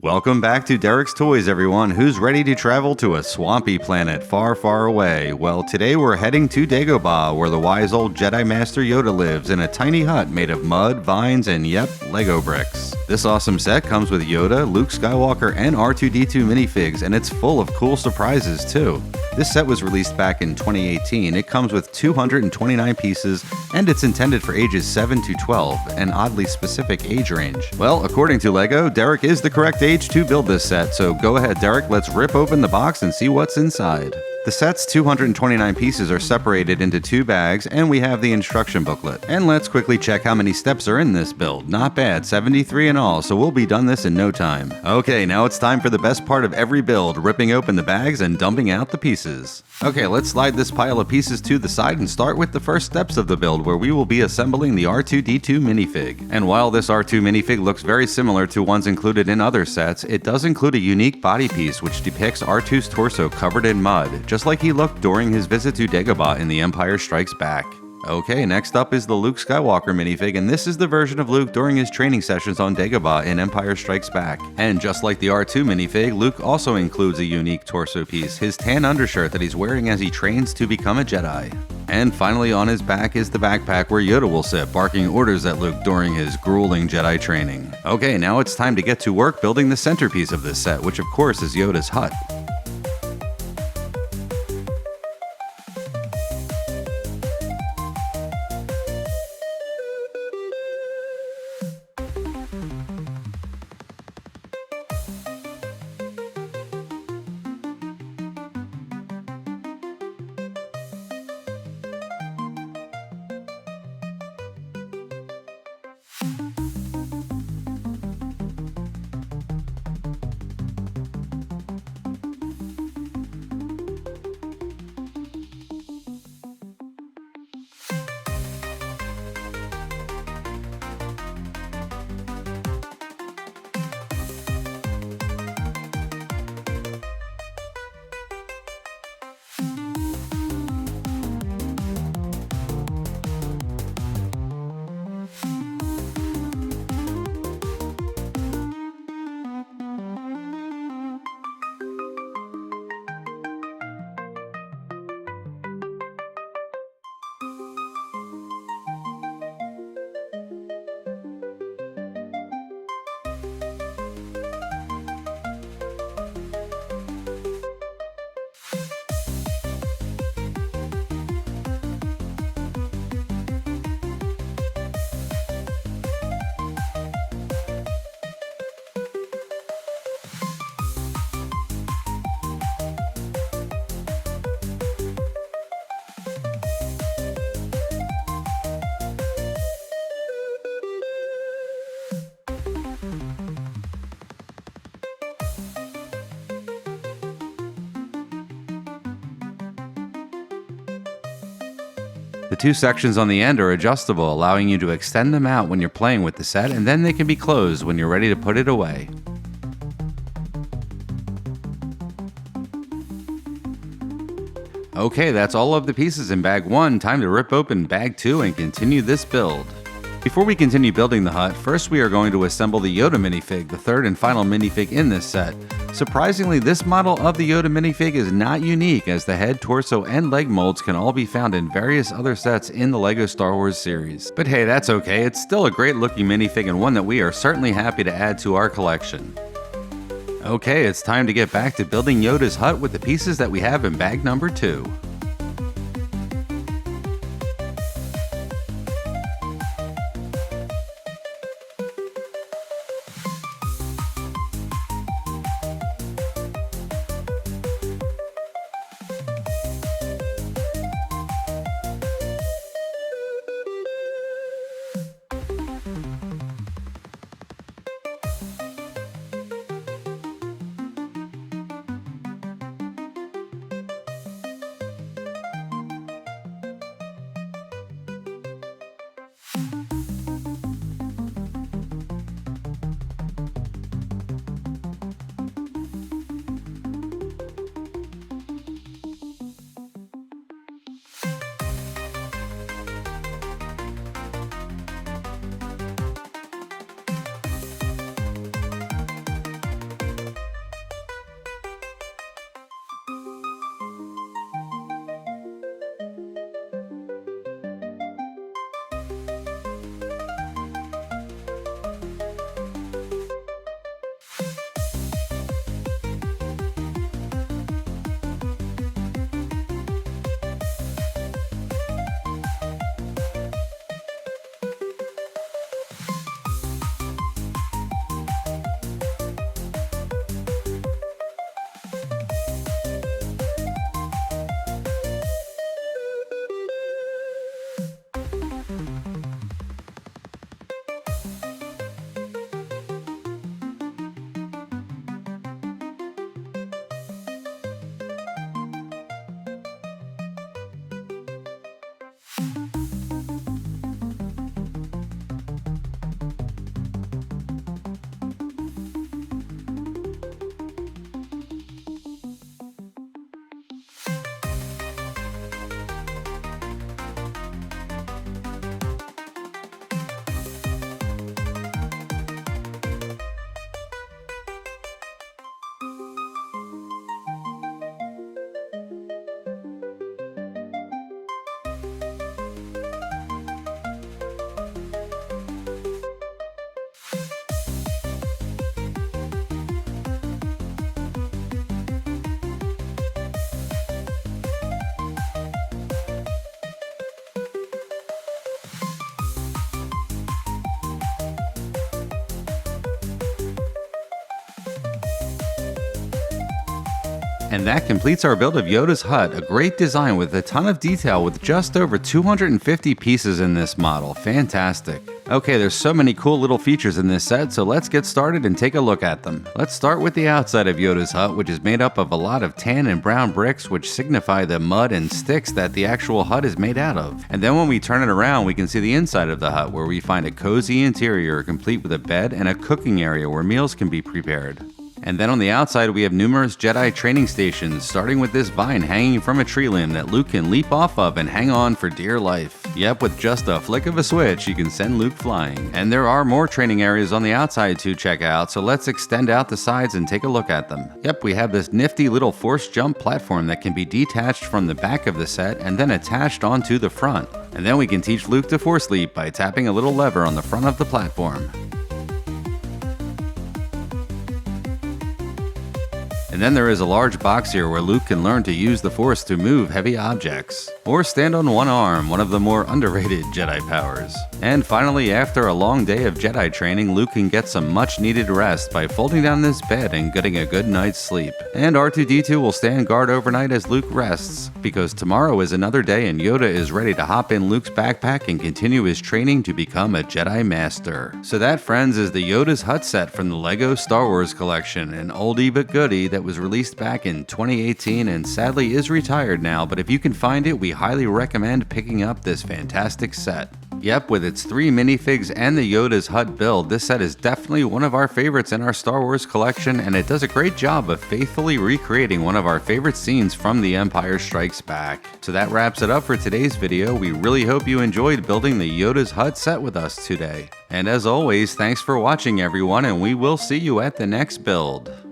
Welcome back to Derek's Toys, everyone. Who's ready to travel to a swampy planet far, far away? Well, today we're heading to Dagobah, where the wise old Jedi Master Yoda lives in a tiny hut made of mud, vines, and yep, Lego bricks. This awesome set comes with Yoda, Luke Skywalker, and R2-D2 minifigs, and it's full of cool surprises, too. This set was released back in 2018. It comes with 229 pieces, and it's intended for ages 7 to 12, an oddly specific age range. Well, according to LEGO, Derek is the correct age to build this set, so go ahead, Derek, let's rip open the box and see what's inside. The set's 229 pieces are separated into 2 bags, and we have the instruction booklet. And let's quickly check how many steps are in this build. Not bad, 73 in all, so we'll be done this in no time. Okay, now it's time for the best part of every build, ripping open the bags and dumping out the pieces. Okay, let's slide this pile of pieces to the side and start with the first steps of the build, where we will be assembling the R2-D2 minifig. And while this R2 minifig looks very similar to ones included in other sets, it does include a unique body piece which depicts R2's torso covered in mud, just like he looked during his visit to Dagobah in The Empire Strikes Back. Okay, next up is the Luke Skywalker minifig, and this is the version of Luke during his training sessions on Dagobah in Empire Strikes Back. And just like the R2 minifig, Luke also includes a unique torso piece, his tan undershirt that he's wearing as he trains to become a Jedi. And finally on his back is the backpack where Yoda will sit, barking orders at Luke during his grueling Jedi training. Okay, now it's time to get to work building the centerpiece of this set, which of course is Yoda's hut. The 2 sections on the end are adjustable, allowing you to extend them out when you're playing with the set, and then they can be closed when you're ready to put it away. Okay, that's all of the pieces in bag 1, time to rip open bag 2 and continue this build. Before we continue building the hut, first we are going to assemble the Yoda minifig, the third and final minifig in this set. Surprisingly, this model of the Yoda minifig is not unique, as the head, torso, and leg molds can all be found in various other sets in the LEGO Star Wars series. But hey, that's okay, it's still a great looking minifig and one that we are certainly happy to add to our collection. Okay, it's time to get back to building Yoda's hut with the pieces that we have in bag number 2. And that completes our build of Yoda's hut, a great design with a ton of detail with just over 250 pieces in this model. Fantastic. Okay, there's so many cool little features in this set, so let's get started and take a look at them. Let's start with the outside of Yoda's hut, which is made up of a lot of tan and brown bricks, which signify the mud and sticks that the actual hut is made out of. And then when we turn it around, we can see the inside of the hut, where we find a cozy interior complete with a bed and a cooking area where meals can be prepared. And then on the outside, we have numerous Jedi training stations, starting with this vine hanging from a tree limb that Luke can leap off of and hang on for dear life. Yep, with just a flick of a switch, you can send Luke flying. And there are more training areas on the outside to check out, so let's extend out the sides and take a look at them. Yep, we have this nifty little force jump platform that can be detached from the back of the set and then attached onto the front. And then we can teach Luke to force leap by tapping a little lever on the front of the platform. And then there is a large box here where Luke can learn to use the Force to move heavy objects, or stand on one arm, one of the more underrated Jedi powers. And finally, after a long day of Jedi training, Luke can get some much needed rest by folding down this bed and getting a good night's sleep. And R2-D2 will stand guard overnight as Luke rests, because tomorrow is another day and Yoda is ready to hop in Luke's backpack and continue his training to become a Jedi Master. So that, friends, is the Yoda's Hut set from the LEGO Star Wars collection, an oldie but goodie that was released back in 2018 and sadly is retired now, but if you can find it, we highly recommend picking up this fantastic set. Yep, with its 3 minifigs and the Yoda's Hut build, this set is definitely one of our favorites in our Star Wars collection, and it does a great job of faithfully recreating one of our favorite scenes from The Empire Strikes Back. So that wraps it up for today's video. We really hope you enjoyed building the Yoda's Hut set with us today. And as always, thanks for watching everyone, and we will see you at the next build.